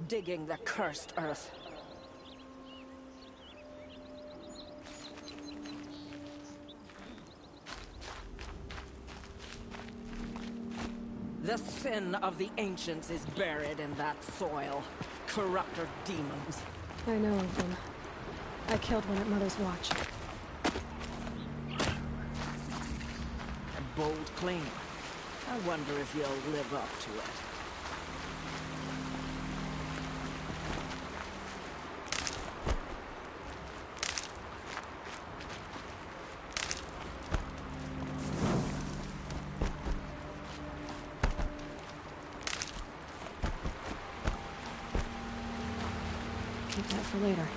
digging the cursed earth. The sin of the ancients is buried in that soil. Corrupter demons. I know of them. I killed one at Mother's Watch. A bold claim. I wonder if you'll live up to it. Keep that for later.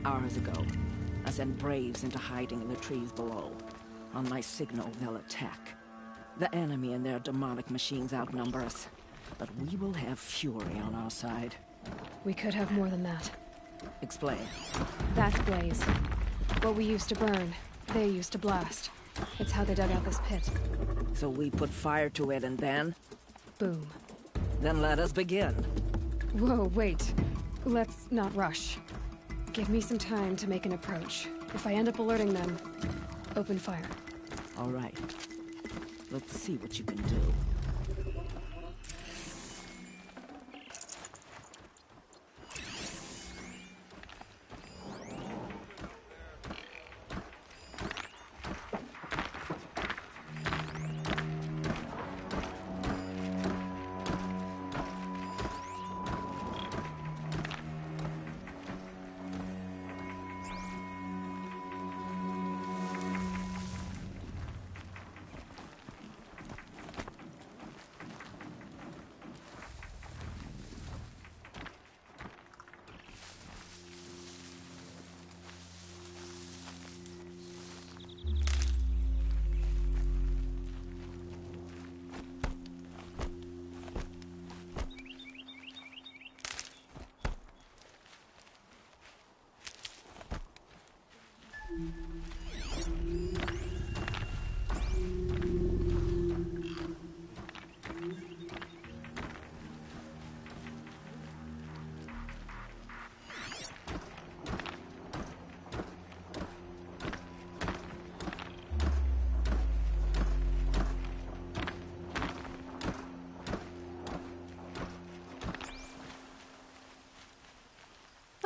Hours ago, I sent Braves into hiding in the trees below. On my signal, they'll attack. The enemy and their demonic machines outnumber us, but we will have fury on our side. We could have more than that. Explain. That's Blaze. What we used to burn, they used to blast. It's how they dug out this pit. So we put fire to it and then? Boom. Then let us begin. Whoa, wait. Let's not rush. Give me some time to make an approach. If I end up alerting them, open fire. All right. Let's see what you can do.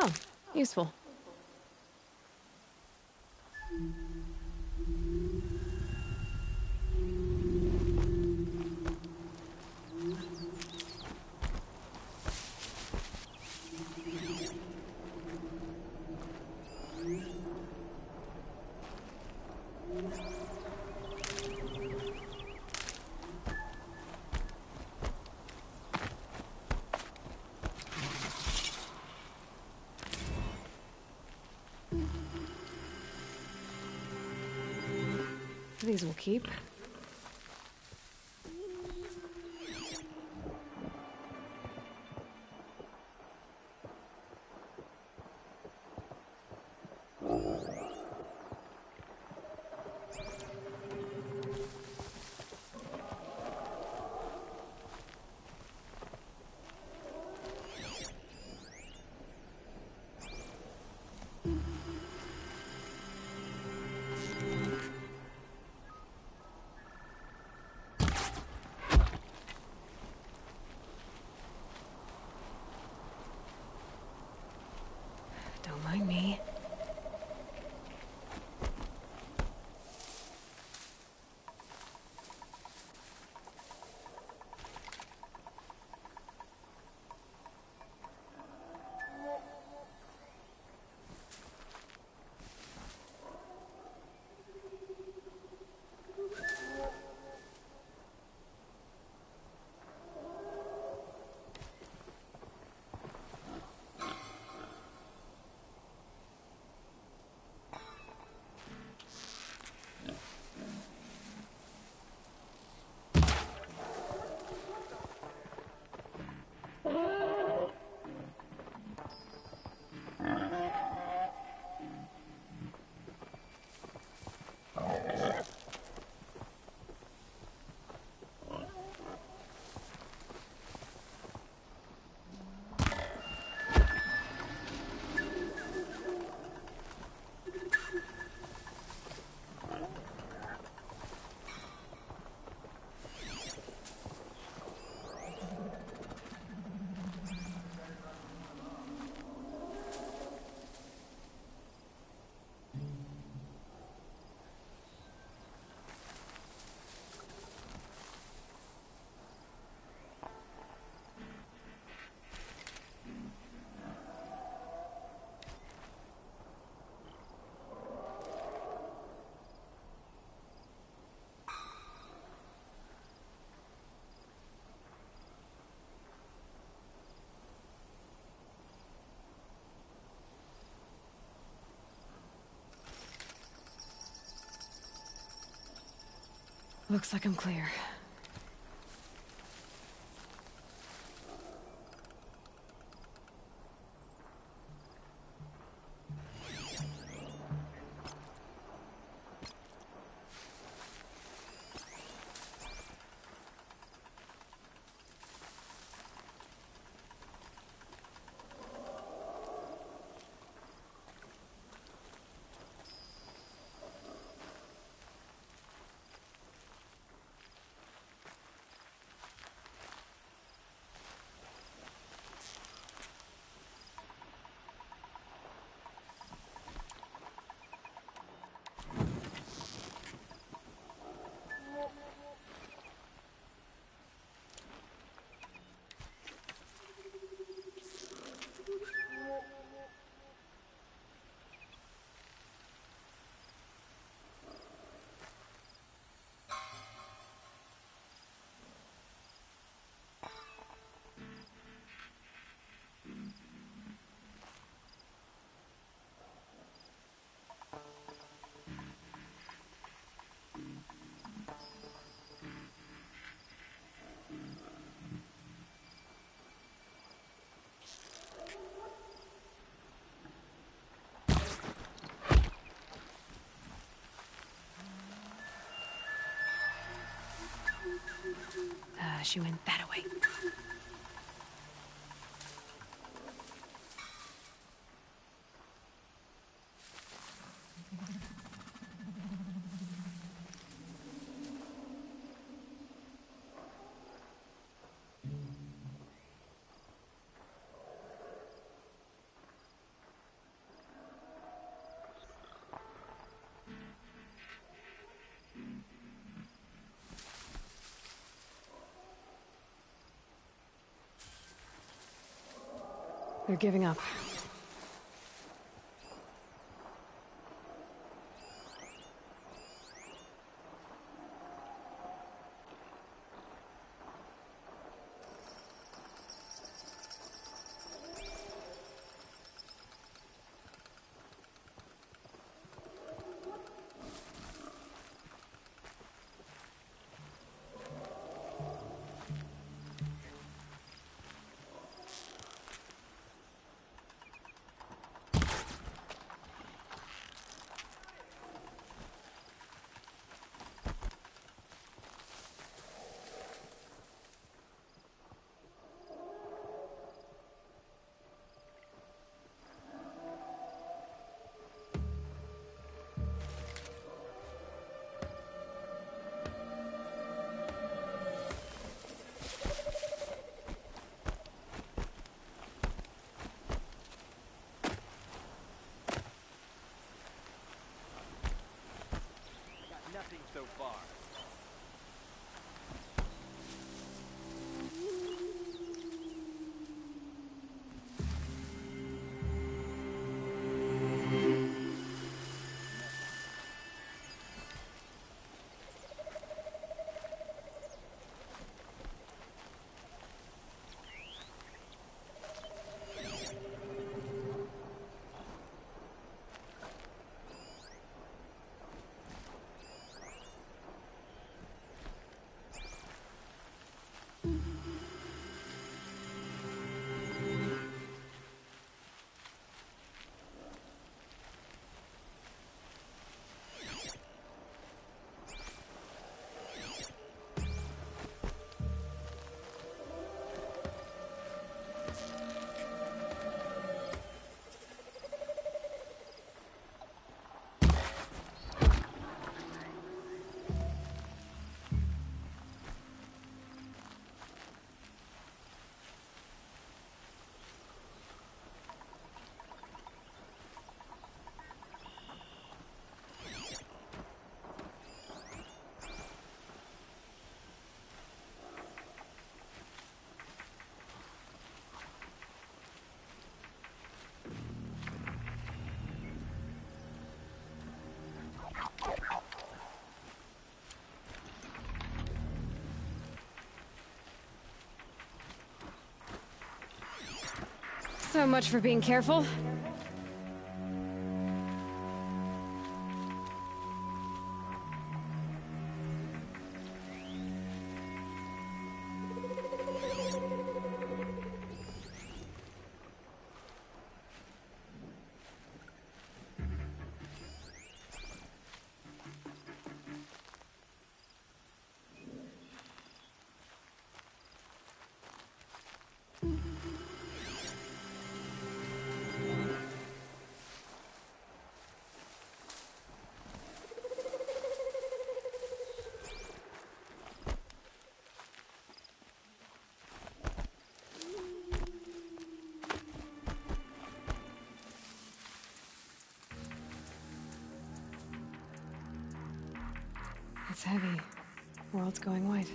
Oh, useful. These will keep. Looks like I'm clear. She went that way. They're giving up. Nothing so far. So much for being careful. It's heavy. World's going white.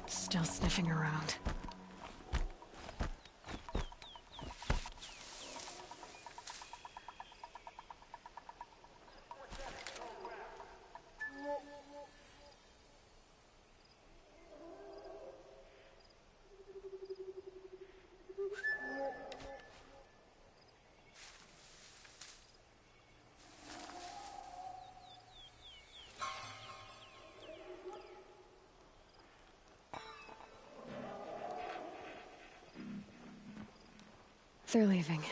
Still sniffing around. They're leaving.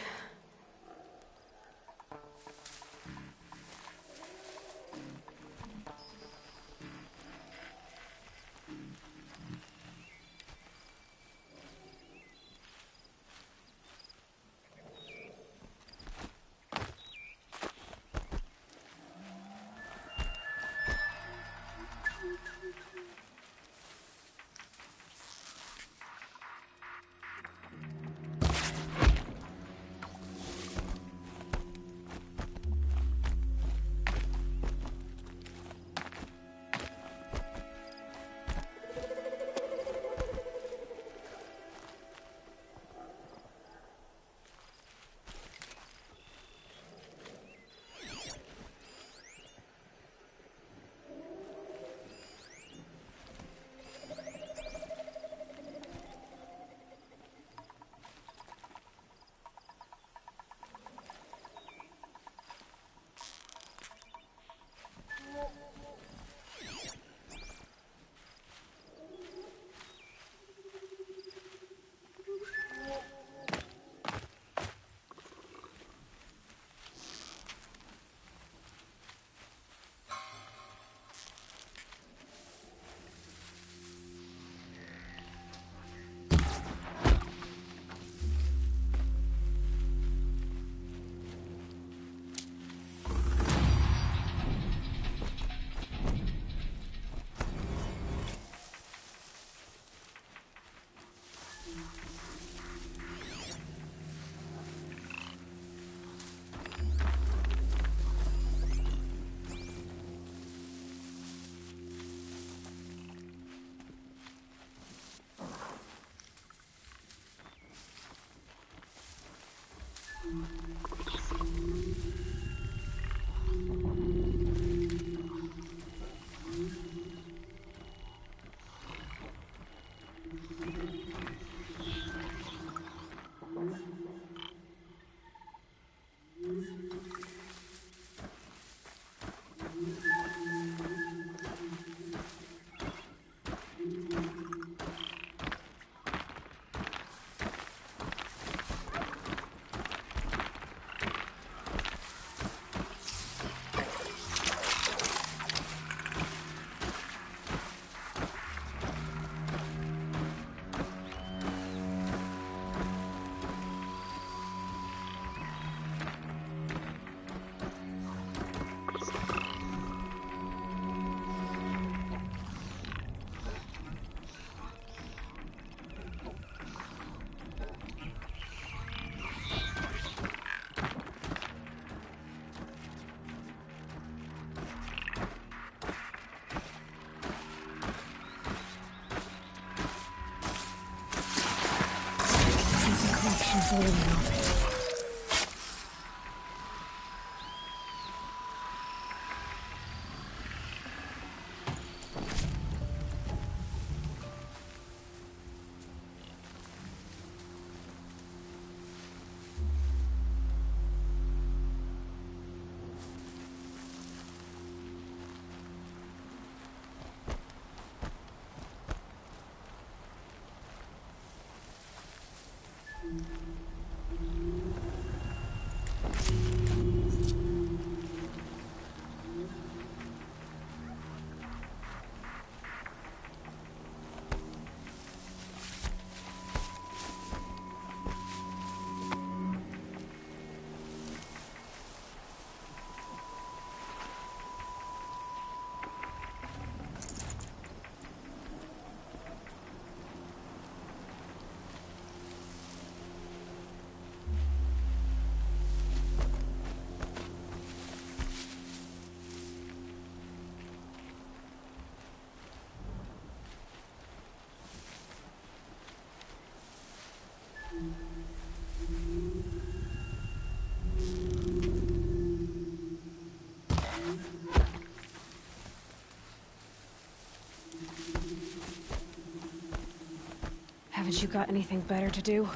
slowly melting. Haven't you got anything better to do?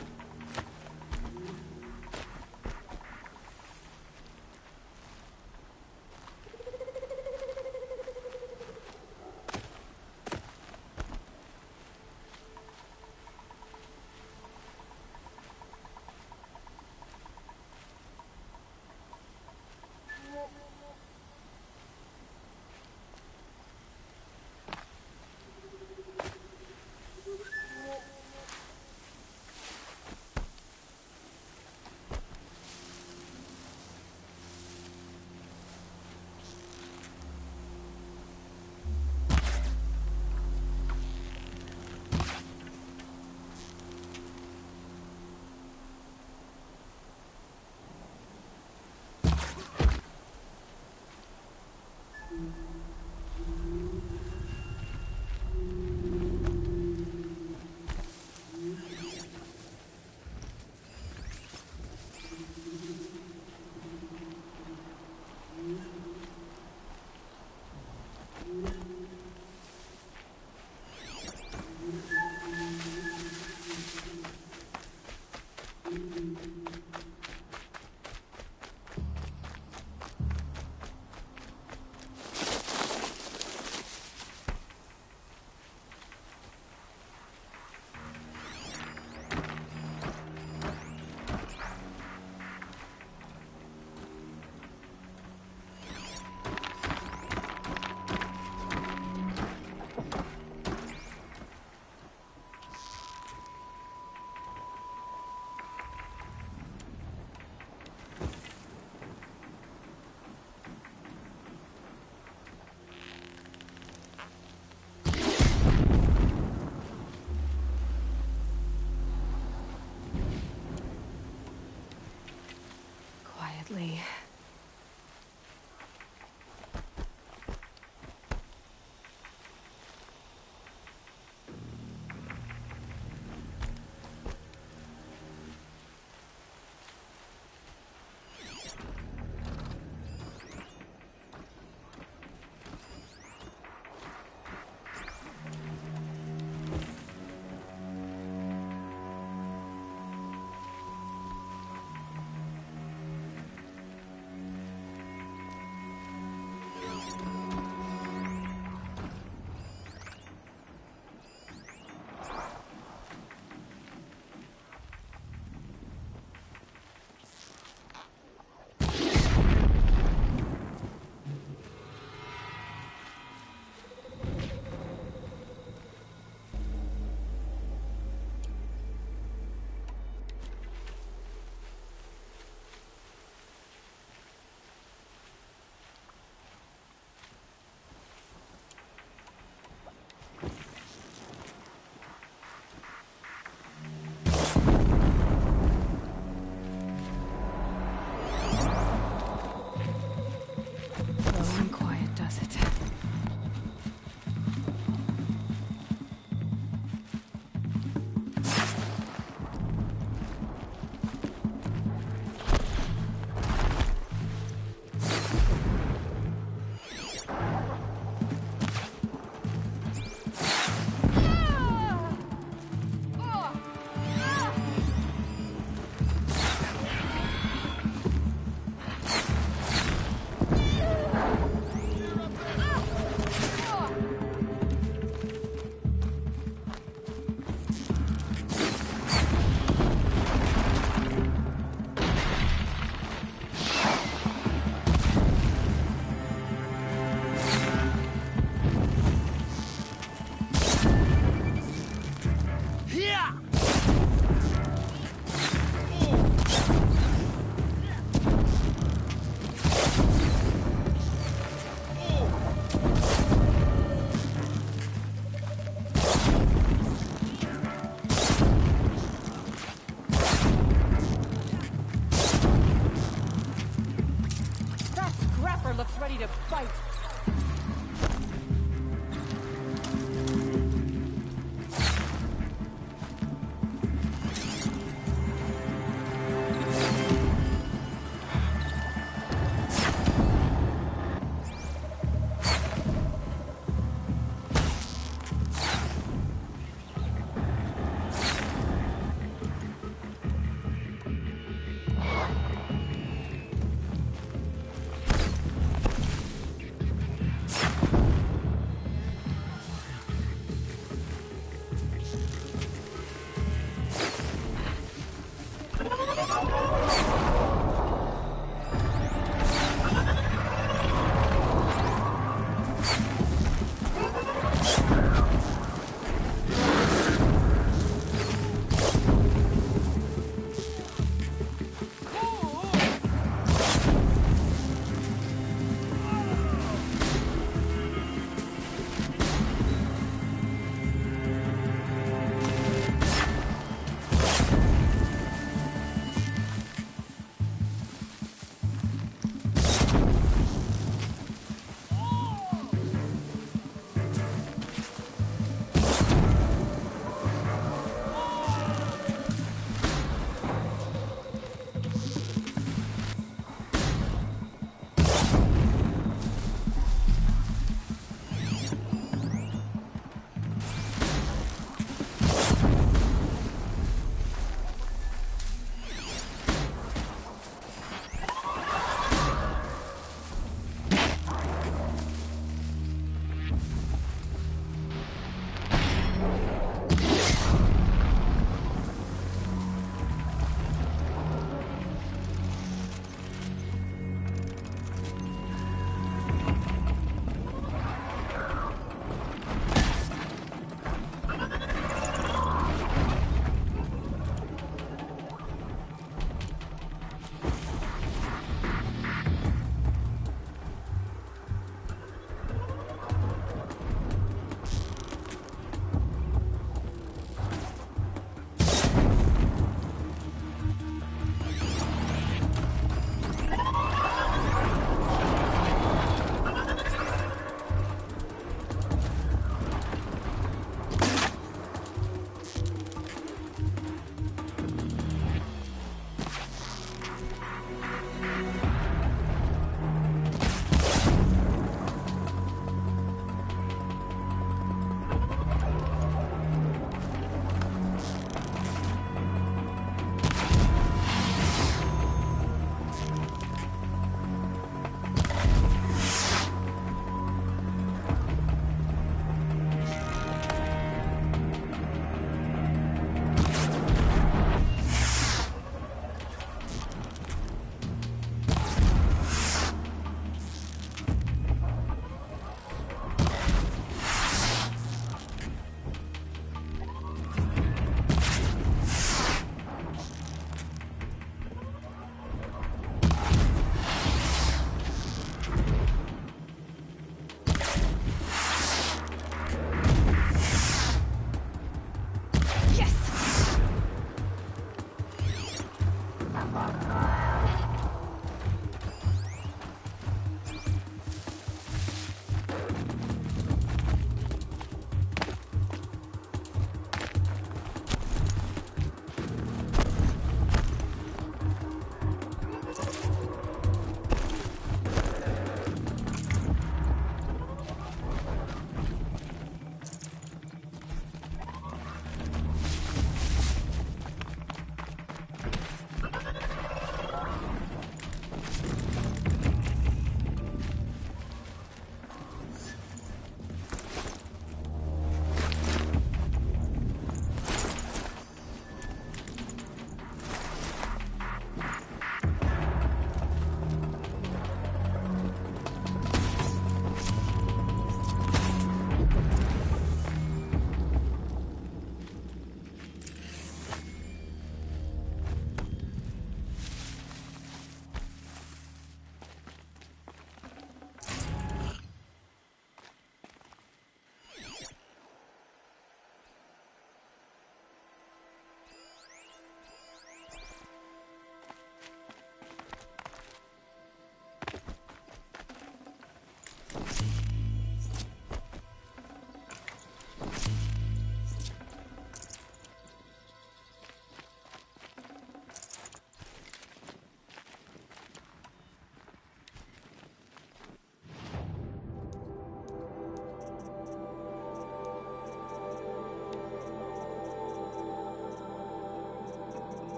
That scrapper looks ready to fight.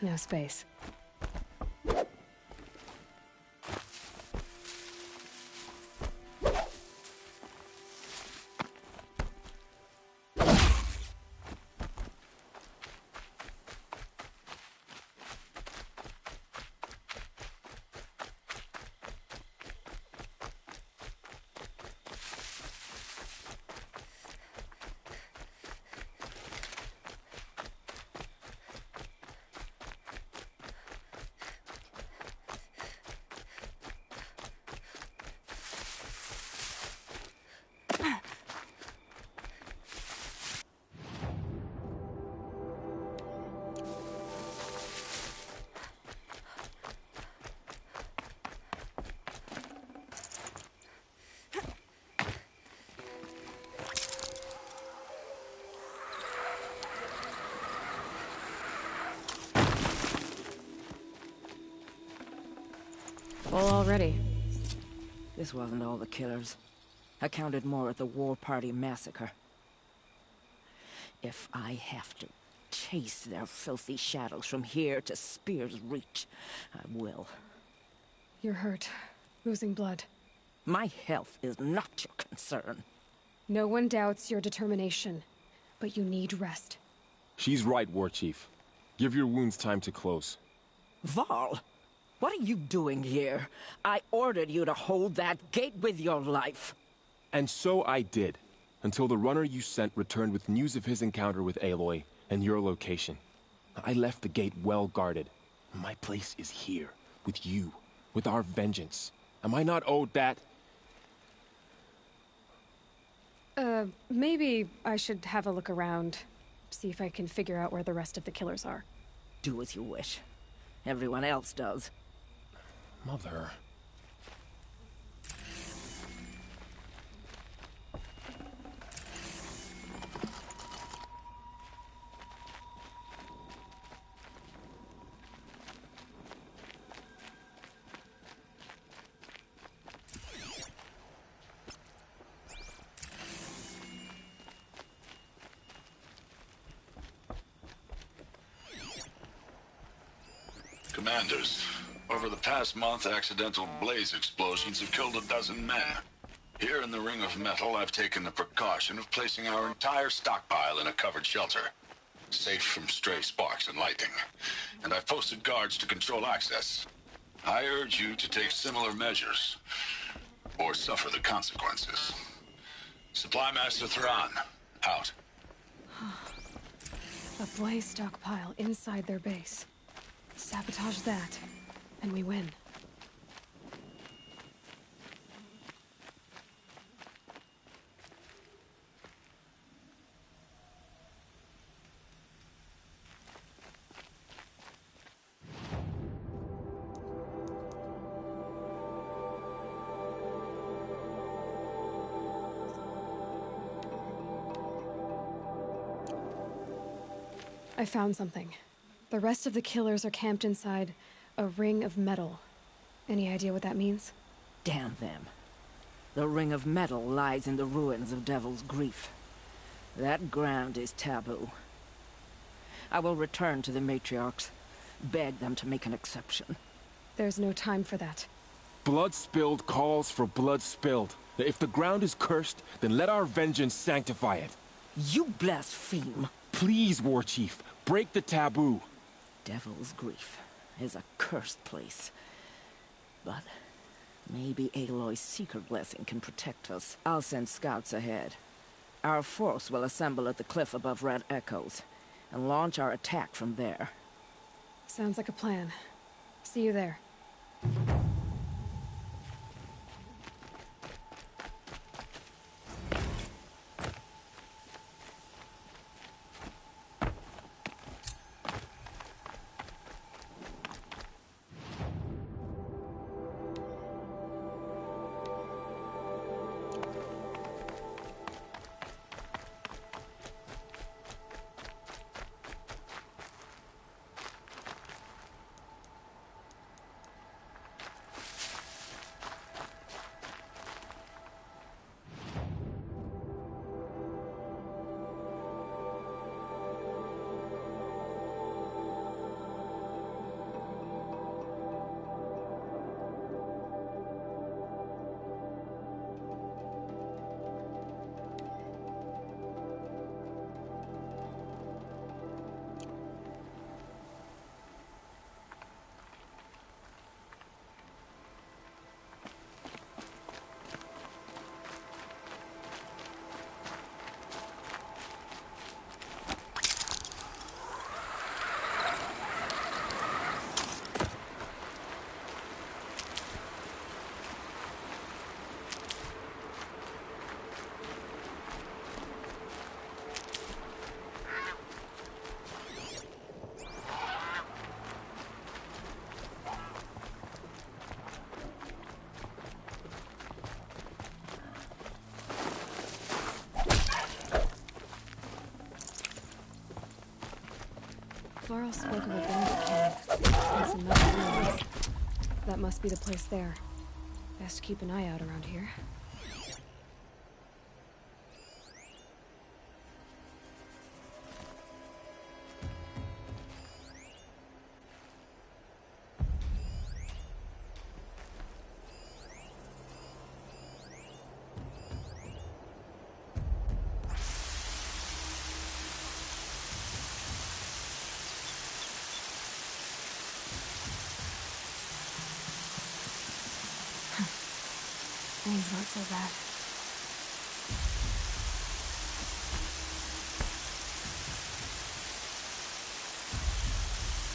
No space. Full already. This wasn't all the killers. I counted more at the War Party massacre. If I have to chase their filthy shadows from here to Spear's Reach, I will. You're hurt. Losing blood. My health is not your concern. No one doubts your determination, but you need rest. She's right, War Chief. Give your wounds time to close. Varl, what are you doing here? I ordered you to hold that gate with your life. And so I did, until the runner you sent returned with news of his encounter with Aloy and your location. I left the gate well guarded. My place is here, with you, with our vengeance. Am I not owed that? Maybe I should have a look around. See if I can figure out where the rest of the killers are. Do as you wish. Everyone else does. Mother... Commanders, over the past month, accidental blaze explosions have killed 12 men. Here in the Ring of Metal, I've taken the precaution of placing our entire stockpile in a covered shelter, safe from stray sparks and lightning. And I've posted guards to control access. I urge you to take similar measures, or suffer the consequences. Supply Master Thrawn, out. A blaze stockpile inside their base. Sabotage that, and we win. I found something. The rest of the killers are camped inside a ring of metal. Any idea what that means? Damn them. The Ring of Metal lies in the ruins of Devil's Grief. That ground is taboo. I will return to the matriarchs, beg them to make an exception. There's no time for that. Blood spilled calls for blood spilled. If the ground is cursed, then let our vengeance sanctify it. You blaspheme! Please, War Chief, break the taboo. Devil's Grief is a cursed place. But maybe Aloy's secret blessing can protect us. I'll send scouts ahead. Our force will assemble at the cliff above Red Echoes, and launch our attack from there. Sounds like a plan. See you there. Varl spoke of a bandit camp and some metal ruins. That must be the place there. Best keep an eye out around here. Things not so bad.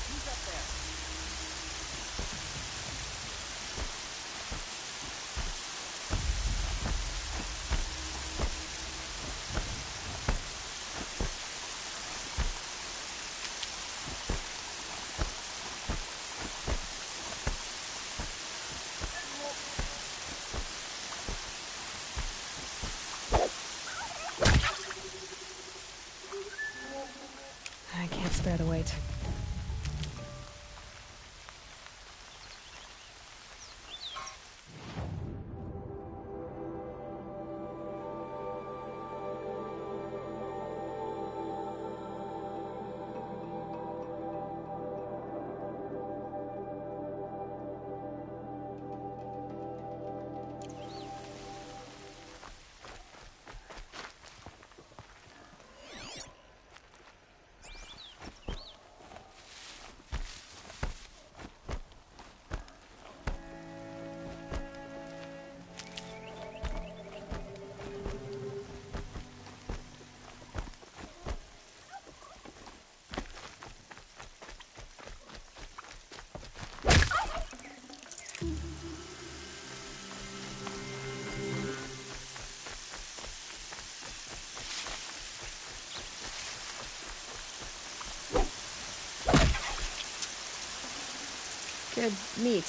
Who's up there? I can't spare the weight. Good meat.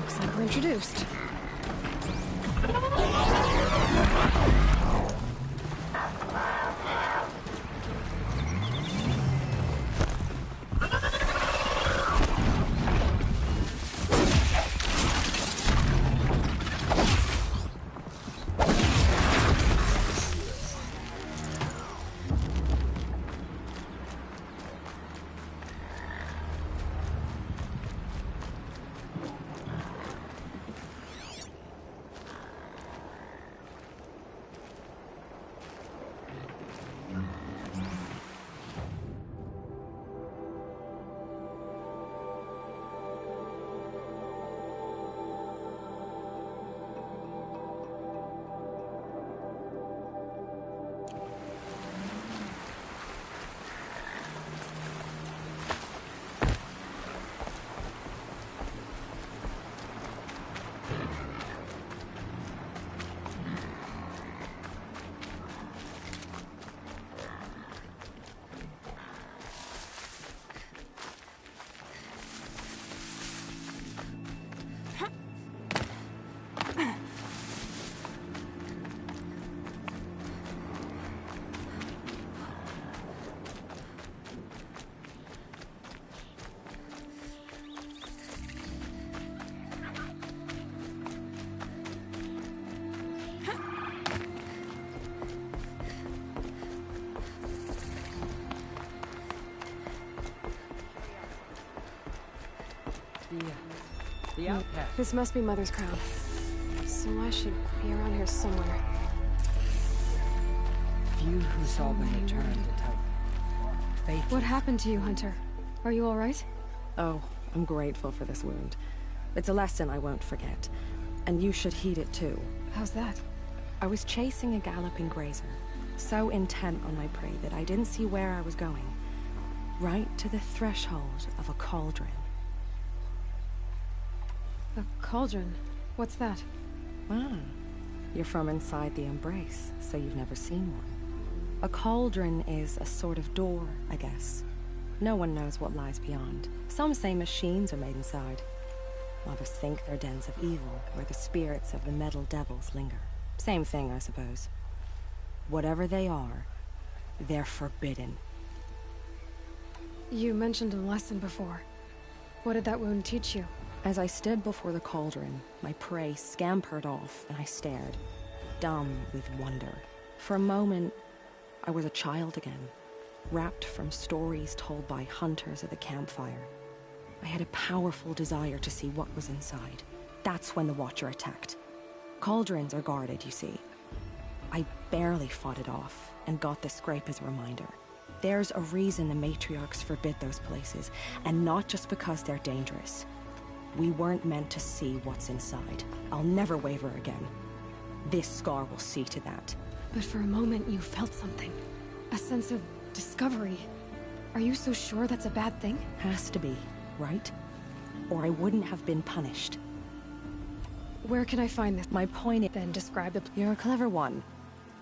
Looks like we're introduced. The outcast. This must be Mother's crown. So I should be around here somewhere. few who saw them return to Titan. Faith. What happened to you, Hunter? Are you all right? Oh, I'm grateful for this wound. It's a lesson I won't forget. And you should heed it too. How's that? I was chasing a galloping grazer, so intent on my prey that I didn't see where I was going. Right to the threshold of a cauldron. A cauldron? What's that? Ah, you're from inside the Embrace, so you've never seen one. A cauldron is a sort of door, I guess. No one knows what lies beyond. Some say machines are made inside. Others think they're dens of evil, where the spirits of the metal devils linger. Same thing, I suppose. Whatever they are, they're forbidden. You mentioned a lesson before. What did that wound teach you? As I stood before the cauldron, my prey scampered off, and I stared, dumb with wonder. For a moment, I was a child again, wrapped from stories told by hunters at the campfire. I had a powerful desire to see what was inside. That's when the Watcher attacked. Cauldrons are guarded, you see. I barely fought it off, and got the scrape as a reminder. There's a reason the matriarchs forbid those places, and not just because they're dangerous. We weren't meant to see what's inside. I'll never waver again. This scar will see to that. But for a moment you felt something. A sense of discovery. Are you so sure that's a bad thing? Has to be, right? Or I wouldn't have been punished. Where can I find this? My point is... Then describe the... You're a clever one.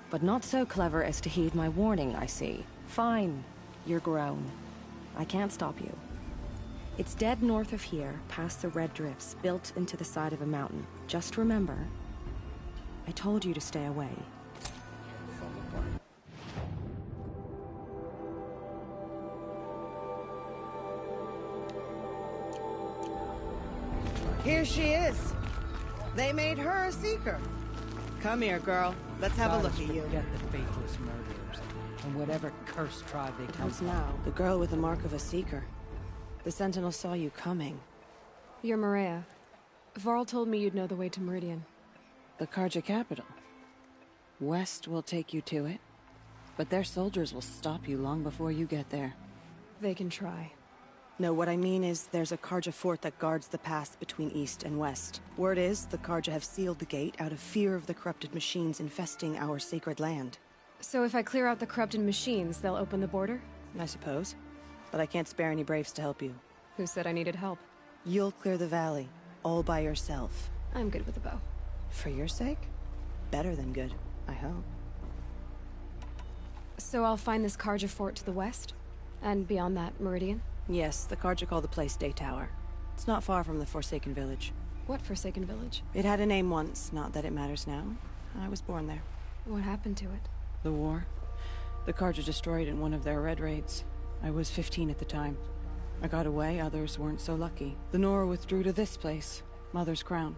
But not so clever as to heed my warning, I see. Fine. You're grown. I can't stop you. It's dead north of here, past the red drifts, built into the side of a mountain. Just remember, I told you to stay away. Here she is. They made her a seeker. Come here, girl. Let's have a look at you. Forget the faithless murderers and whatever cursed tribe they come Who's from. now? The girl with the mark of a seeker. The Sentinel saw you coming. You're Maria. Varl told me you'd know the way to Meridian. The Carja capital. West will take you to it, but their soldiers will stop you long before you get there. They can try. No, what I mean is there's a Carja fort that guards the pass between east and west. Word is the Carja have sealed the gate out of fear of the corrupted machines infesting our sacred land. So if I clear out the corrupted machines, they'll open the border? I suppose. But I can't spare any braves to help you. Who said I needed help? You'll clear the valley, all by yourself. I'm good with a bow. For your sake? Better than good, I hope. So I'll find this Carja fort to the west? And beyond that, Meridian? Yes, the Carja call the place Day Tower. It's not far from the Forsaken Village. What Forsaken Village? It had a name once, not that it matters now. I was born there. What happened to it? The war. The Carja destroyed in one of their red raids. I was 15 at the time. I got away, others weren't so lucky. The Nora withdrew to this place, Mother's Crown.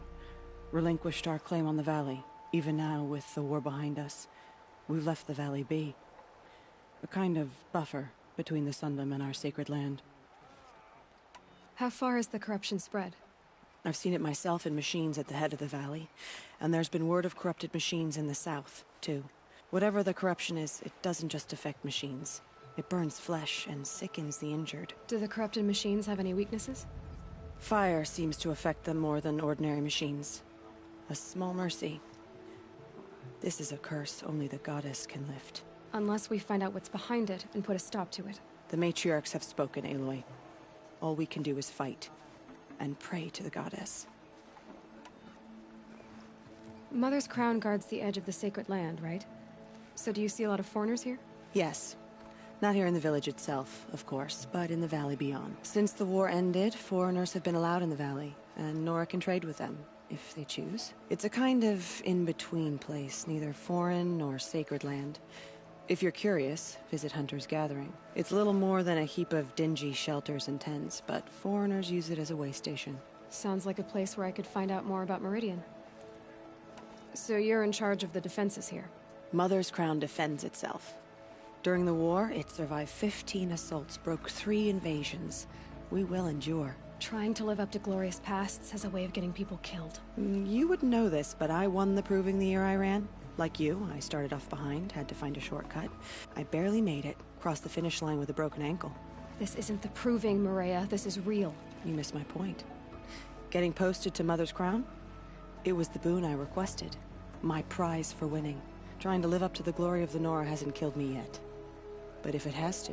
Relinquished our claim on the valley. Even now, with the war behind us, we've left the valley be. A kind of buffer between the Sundom and our sacred land. How far has the corruption spread? I've seen it myself in machines at the head of the valley, and there's been word of corrupted machines in the south, too. Whatever the corruption is, it doesn't just affect machines. It burns flesh and sickens the injured. Do the corrupted machines have any weaknesses? Fire seems to affect them more than ordinary machines. A small mercy. This is a curse only the goddess can lift. Unless we find out what's behind it and put a stop to it. The matriarchs have spoken, Aloy. All we can do is fight, and pray to the goddess. Mother's Crown guards the edge of the sacred land, right? So do you see a lot of foreigners here? Yes. Not here in the village itself, of course, but in the valley beyond. Since the war ended, foreigners have been allowed in the valley, and Nora can trade with them, if they choose. It's a kind of in-between place, neither foreign nor sacred land. If you're curious, visit Hunter's Gathering. It's little more than a heap of dingy shelters and tents, but foreigners use it as a way station. Sounds like a place where I could find out more about Meridian. So you're in charge of the defenses here? Mother's Crown defends itself. During the war, it survived 15 assaults, broke 3 invasions. We will endure. Trying to live up to glorious pasts has a way of getting people killed. You wouldn't know this, but I won the Proving the year I ran. Like you, I started off behind, had to find a shortcut. I barely made it, crossed the finish line with a broken ankle. This isn't the proving, Maria. This is real. You missed my point. Getting posted to Mother's Crown? It was the boon I requested. My prize for winning. Trying to live up to the glory of the Nora hasn't killed me yet. But if it has to,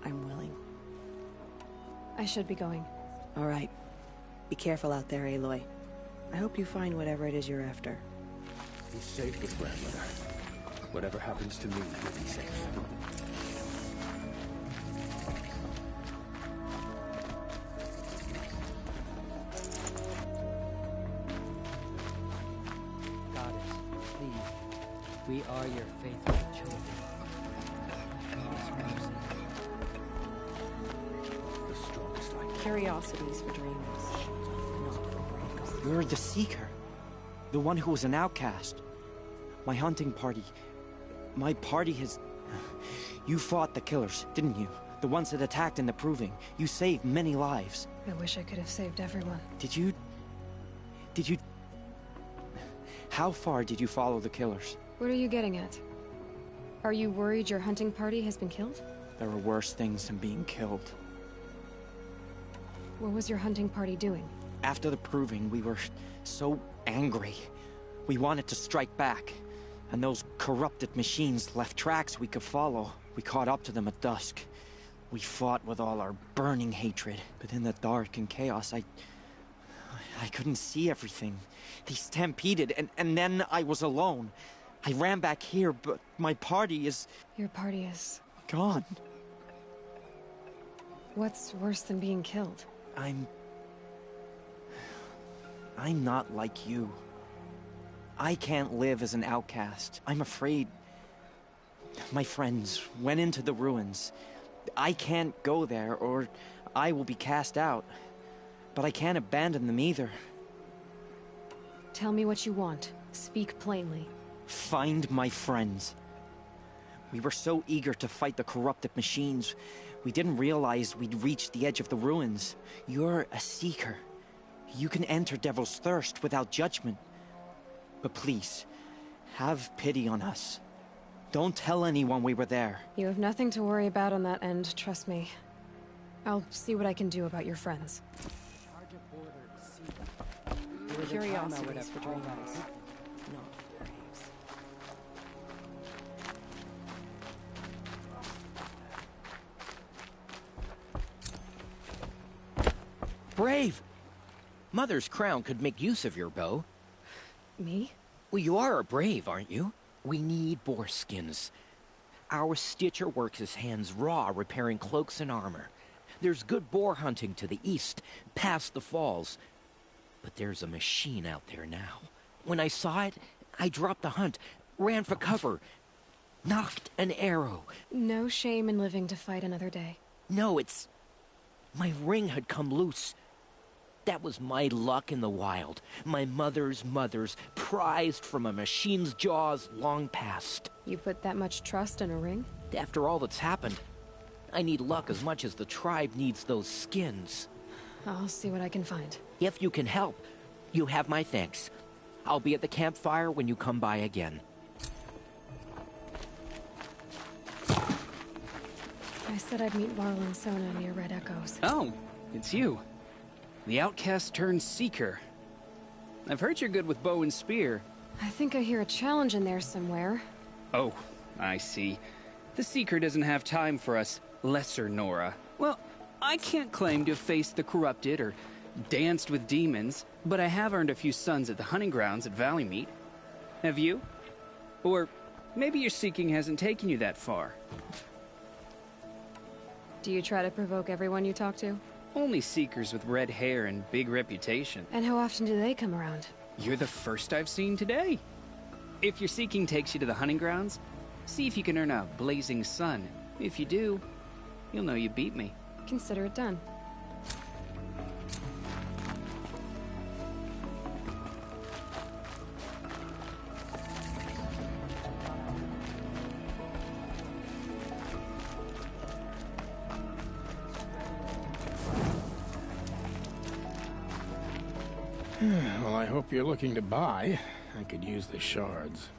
I'm willing. I should be going. All right. Be careful out there, Aloy. I hope you find whatever it is you're after. Be safe with grandmother. Whatever happens to me, you'll be safe. Goddess, please. We are your faithful children. Show us mercy. The strongest light. Curiosities for dreamers, not for braves. You're the Seeker. The one who was an outcast. My hunting party. My party has... You fought the killers, didn't you? The ones that attacked in the Proving. You saved many lives. I wish I could have saved everyone. Did you... How far did you follow the killers? What are you getting at? Are you worried your hunting party has been killed? There are worse things than being killed. What was your hunting party doing? After the Proving, we were so angry. We wanted to strike back. And those corrupted machines left tracks we could follow. We caught up to them at dusk. We fought with all our burning hatred. But in the dark and chaos, I couldn't see everything. They stampeded, and then I was alone. I ran back here, but my party is... Your party is... gone. What's worse than being killed? I'm not like you. I can't live as an outcast. I'm afraid. My friends went into the ruins. I can't go there, or I will be cast out. But I can't abandon them either. Tell me what you want. Speak plainly. Find my friends. We were so eager to fight the corrupted machines, we didn't realize we'd reached the edge of the ruins. You're a Seeker. You can enter Devil's Thirst without judgment. But please, have pity on us. Don't tell anyone we were there. You have nothing to worry about on that end, trust me. I'll see what I can do about your friends. Curiosities for dreamers, not for braves. Brave! Mother's Crown could make use of your bow. Me? Well, you are a brave, aren't you? We need boar skins. Our Stitcher works his hands raw repairing cloaks and armor. There's good boar hunting to the east, past the falls. But there's a machine out there now. When I saw it, I dropped the hunt, ran for cover, knocked an arrow. No shame in living to fight another day. No, it's... My ring had come loose. That was my luck in the wild. My mother's prized from a machine's jaws long past. You put that much trust in a ring? After all that's happened, I need luck as much as the tribe needs those skins. I'll see what I can find. If you can help, you have my thanks. I'll be at the campfire when you come by again. I said I'd meet Varl and Sona near Red Echoes. Oh, it's you. The outcast turned Seeker. I've heard you're good with bow and spear. I think I hear a challenge in there somewhere. Oh, I see. The Seeker doesn't have time for us lesser Nora. Well, I can't claim to have faced the corrupted or danced with demons, but I have earned a few sons at the hunting grounds at Valleymeet. Have you? Or maybe your seeking hasn't taken you that far. Do you try to provoke everyone you talk to? Only Seekers with red hair and big reputation. And how often do they come around? You're the first I've seen today. If your seeking takes you to the hunting grounds, see if you can earn a blazing sun. If you do, you'll know you beat me. Consider it done. Well, I hope you're looking to buy. I could use the shards.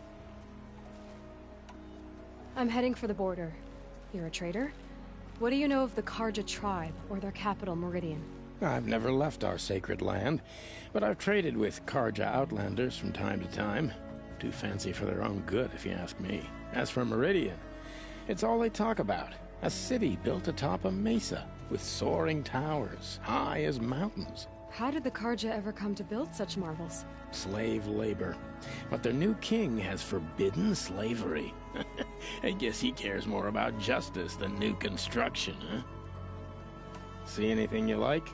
I'm heading for the border. You're a trader? What do you know of the Carja tribe, or their capital, Meridian? I've never left our sacred land, but I've traded with Carja outlanders from time to time. Too fancy for their own good, if you ask me. As for Meridian, it's all they talk about. A city built atop a mesa, with soaring towers, high as mountains. How did the Carja ever come to build such marvels? Slave labor. But their new king has forbidden slavery. I guess he cares more about justice than new construction, huh? See anything you like?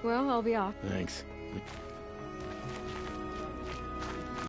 Well, I'll be off. Thanks.